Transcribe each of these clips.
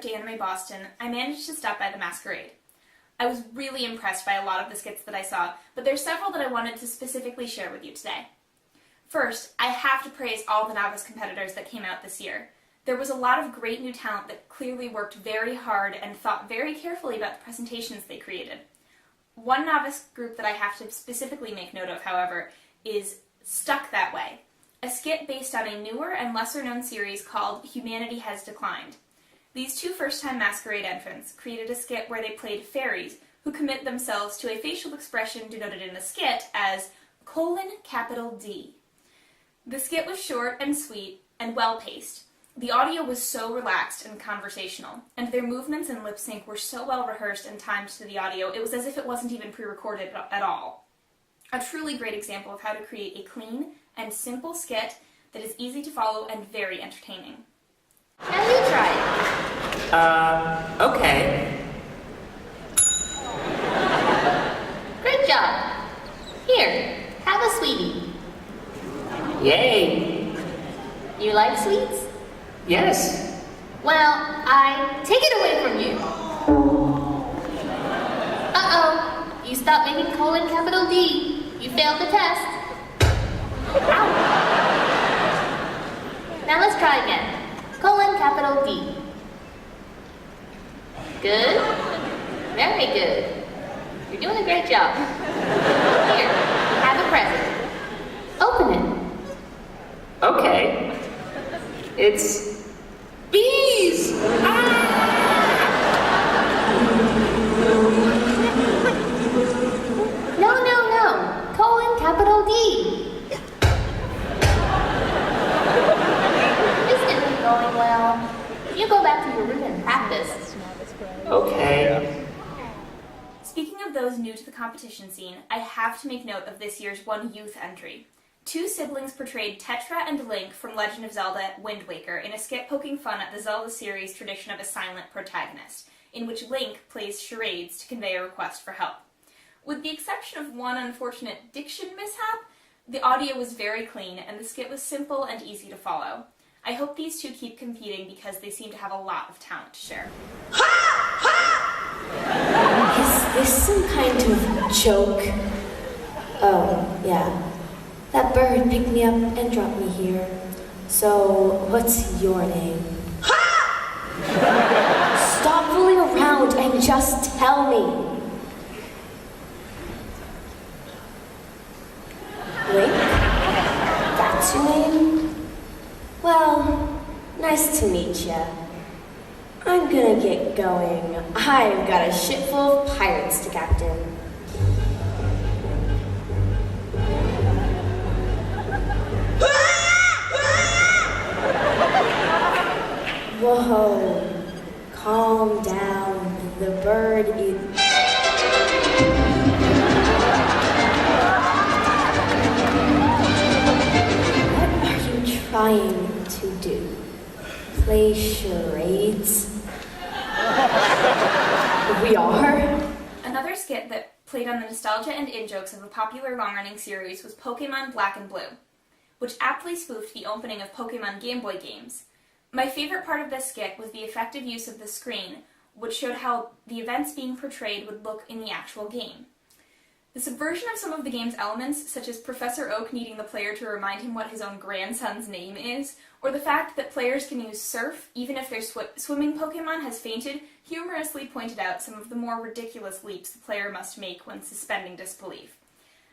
trip to Anime Boston, I managed to stop by the Masquerade. I was really impressed by a lot of the skits that I saw, but there's several that I wanted to specifically share with you today. First, I have to praise all the novice competitors that came out this year. There was a lot of great new talent that clearly worked very hard and thought very carefully about the presentations they created. One novice group that I have to specifically make note of, however, is Stuck That Way, a skit based on a newer and lesser-known series called Humanity Has Declined. These two first-time Masquerade entrants created a skit where they played fairies who commit themselves to a facial expression denoted in the skit as :D. The skit was short and sweet and well-paced. The audio was so relaxed and conversational, and their movements and lip sync were so well rehearsed and timed to the audio, it was as if it wasn't even pre-recorded at all. A truly great example of how to create a clean and simple skit that is easy to follow and very entertaining. Now you try it. Okay. Great job. Here, have a sweetie. Yay. You like sweets? Yes. Well, I take it away from you. Uh-oh. You stopped making :D. You failed the test. Ow. Now let's try again. :D. Good. Very good. You're doing a great job. Here, have a present. Open it. Okay. It's bees! No. :D. This isn't going well. You go back to your room and practice. Okay. Speaking of those new to the competition scene, I have to make note of this year's one youth entry. Two siblings portrayed Tetra and Link from Legend of Zelda Wind Waker in a skit poking fun at the Zelda series tradition of a silent protagonist, in which Link plays charades to convey a request for help. With the exception of one unfortunate diction mishap, the audio was very clean and the skit was simple and easy to follow. I hope these two keep competing because they seem to have a lot of talent to share. Is this some kind of joke? Oh, yeah. That bird picked me up and dropped me here. So, what's your name? Stop fooling around and just tell me. Link? That's your name? Well, nice to meet ya. I'm gonna get going. I've got a ship full of pirates to captain. Whoa, calm down. The bird is... What are you trying to do? Play charades? We are? Another skit that played on the nostalgia and in-jokes of a popular long-running series was Pokemon Black and Blue, which aptly spoofed the opening of Pokemon Game Boy games. My favorite part of this skit was the effective use of the screen, which showed how the events being portrayed would look in the actual game. The subversion of some of the game's elements, such as Professor Oak needing the player to remind him what his own grandson's name is, or the fact that players can use surf even if their swimming Pokemon has fainted, humorously pointed out some of the more ridiculous leaps the player must make when suspending disbelief.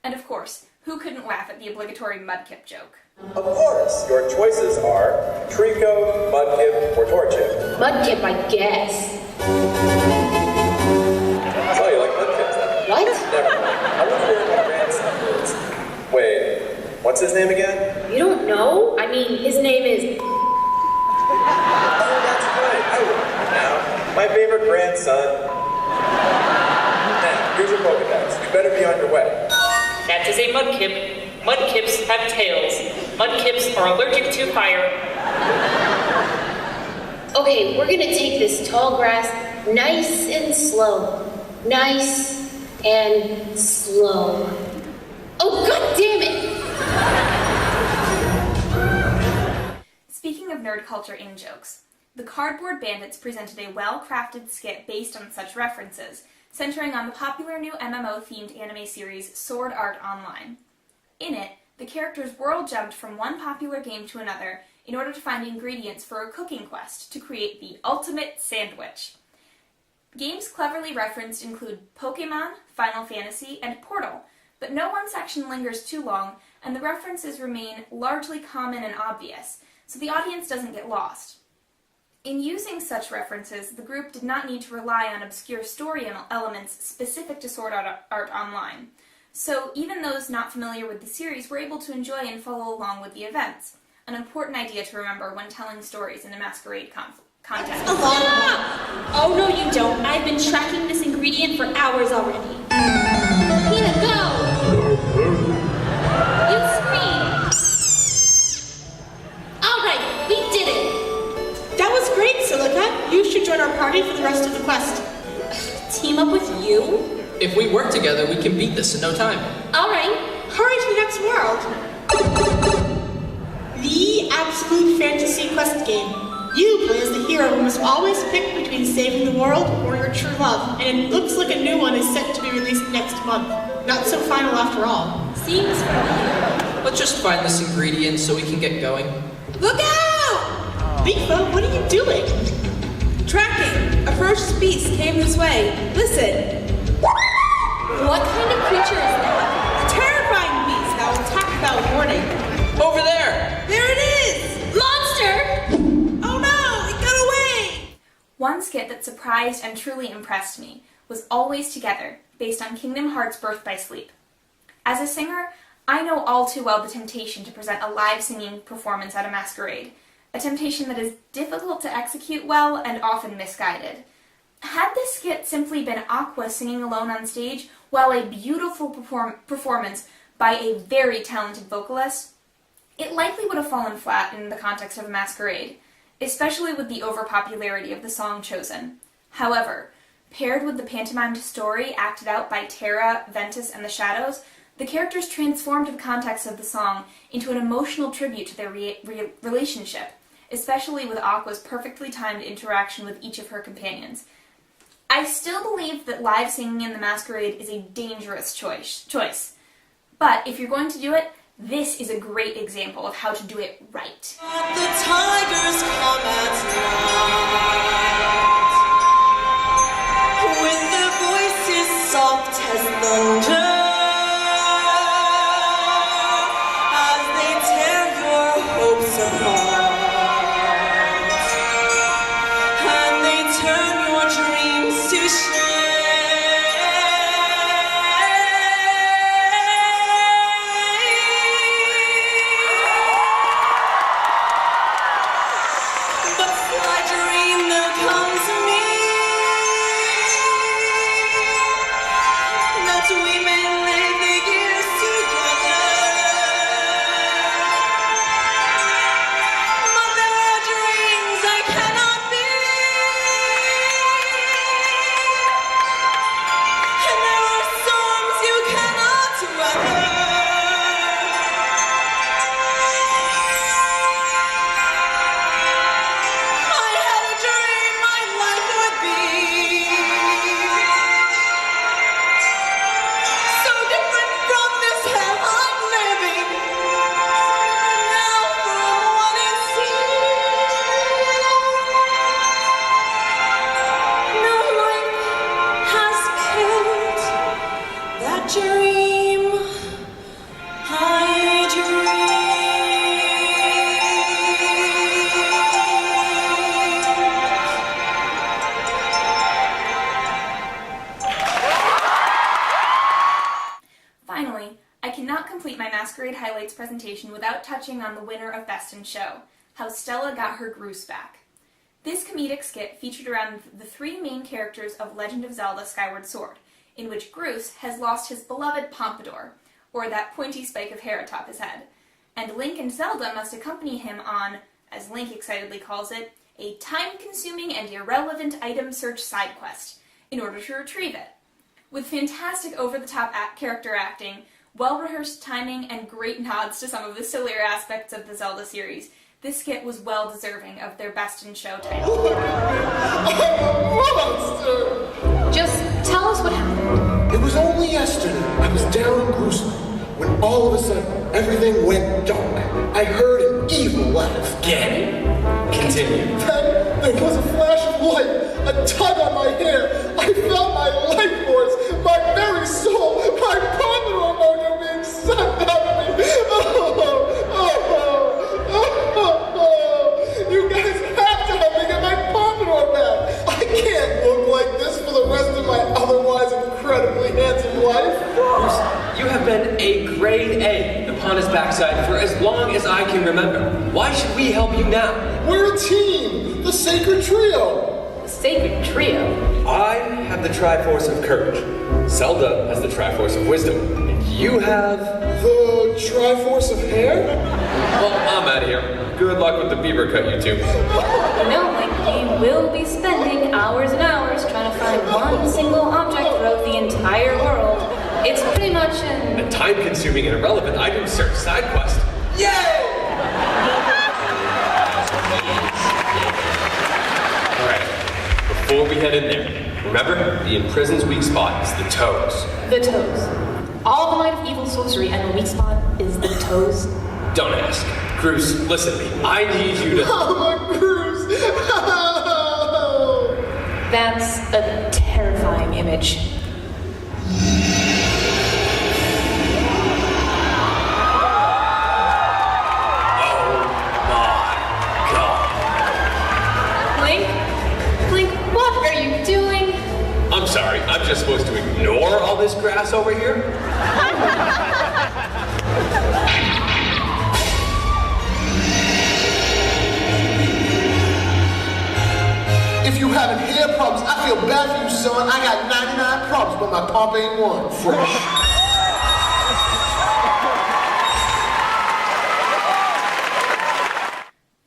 And of course, who couldn't laugh at the obligatory Mudkip joke? Of course, your choices are Trico, Mudkip, or Torchip. Mudkip, I guess. Oh, you like Mudkip? What? Never mind. I wonder where my grandson is. Wait, what's his name again? You don't know? I mean, his name is... Oh, that's right. I remember now. My favorite grandson. Now, here's your Pokedex. You better be on your way. That is a Mudkip. Mudkips have tails. Mudkips are allergic to fire. Okay, we're gonna take this tall grass nice and slow. Nice and slow. Oh, god damn it! Speaking of nerd culture in-jokes, The Cardboard Bandits presented a well-crafted skit based on such references, centering on the popular new MMO-themed anime series Sword Art Online. In it, the characters world jumped from one popular game to another in order to find ingredients for a cooking quest to create the ultimate sandwich. Games cleverly referenced include Pokemon, Final Fantasy, and Portal, but no one section lingers too long, and the references remain largely common and obvious, so the audience doesn't get lost. In using such references, the group did not need to rely on obscure story elements specific to Sword Art Online, so even those not familiar with the series were able to enjoy and follow along with the events, an important idea to remember when telling stories in a Masquerade context. Oh, no, you don't. I've been tracking this ingredient for hours already. Peanut, go! You scream! Alright, we did it! That was great, Silica. You should join our party for the rest of the quest. Team up with you? If we work together, we can beat this in no time. Alright. Hurry to the next world. The absolute fantasy quest game. You play as the hero who must always pick between saving the world or your true love, and it looks like a new one is set to be released next month. Not so final after all. Seems familiar. Let's just find this ingredient so we can get going. Look out! Bigfoot, what are you doing? Tracking! A ferocious beast came this way. Listen! What kind of creature is that? A terrifying beast that will attack without warning. Over there! There it is! Monster! Oh no! It got away! One skit that surprised and truly impressed me was Always Together, based on Kingdom Hearts' Birth by Sleep. As a singer, I know all too well the temptation to present a live singing performance at a masquerade, a temptation that is difficult to execute well and often misguided. Had this skit simply been Aqua singing alone on stage, while a beautiful performance by a very talented vocalist, it likely would have fallen flat in the context of a masquerade, especially with the overpopularity of the song chosen. However, paired with the pantomimed story acted out by Terra, Ventus, and the Shadows, the characters transformed the context of the song into an emotional tribute to their relationship, especially with Aqua's perfectly timed interaction with each of her companions. I still believe that live singing in the masquerade is a dangerous choice, but if you're going to do it, this is a great example of how to do it right. The tigers come at night, with their voices soft as thunder, as they tear your hopes apart, and they turn your dreams to shame. Finally, I cannot complete my Masquerade Highlights presentation without touching on the winner of Best in Show, how Stella got her Groose back. This comedic skit featured around the three main characters of Legend of Zelda Skyward Sword, in which Groose has lost his beloved pompadour, or that pointy spike of hair atop his head, and Link and Zelda must accompany him on, as Link excitedly calls it, a time-consuming and irrelevant item search side quest, in order to retrieve it. With fantastic over-the-top character acting, well-rehearsed timing, and great nods to some of the sillier aspects of the Zelda series, This skit was well deserving of their Best in Show title. Just tell us what happened. It was only yesterday. I was down in Gruesome when all of a sudden everything went dark. I heard an evil laugh. Again. Continue. Then there was a flash of light, a tug on my hair. I felt my life force, my very soul, my power mojo being sucked out of me. You guys have to help me get my pompadour back. I can't look like this for the rest of my otherwise incredibly handsome life. You have been a grade A upon his backside for as long as I can remember. Why should we help you now? We're a team, the Sacred Trio. The Sacred Trio? I have the Triforce of Courage. Zelda has the Triforce of Wisdom. And you have... The Triforce of Hair? Well, I'm out of here. Good luck with the beaver cut, you two. No, we will be spending hours and hours trying to find one single object throughout the entire world. It's pretty much A time-consuming and irrelevant item search side quest. Yay! Alright, before we head in there, remember, the imprison's weak spot is the toes. The toes. All the might of evil sorcery, and the weak spot is the toes. Don't ask. Cruz, listen to me. I need you to... Oh, Cruz! That's a terrifying image. Blink, what are you doing? I'm sorry, I'm just supposed to ignore all this grass over here? If you having hair problems, I feel bad for you, son. I got 99 problems, but my pump ain't one. Fresh.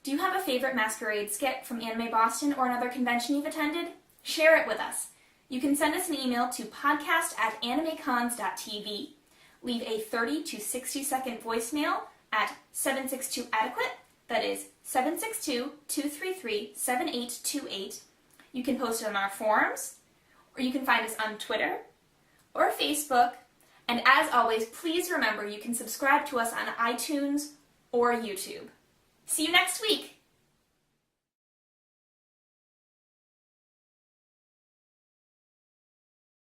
Do you have a favorite Masquerade skit from Anime Boston or another convention you've attended? Share it with us. You can send us an email to podcast@animecons.tv. Leave a 30 to 60 second voicemail at 762-ADEQUATE. That is 762-233-7828. You can post it on our forums, or you can find us on Twitter or Facebook. And as always, please remember you can subscribe to us on iTunes or YouTube. See you next week!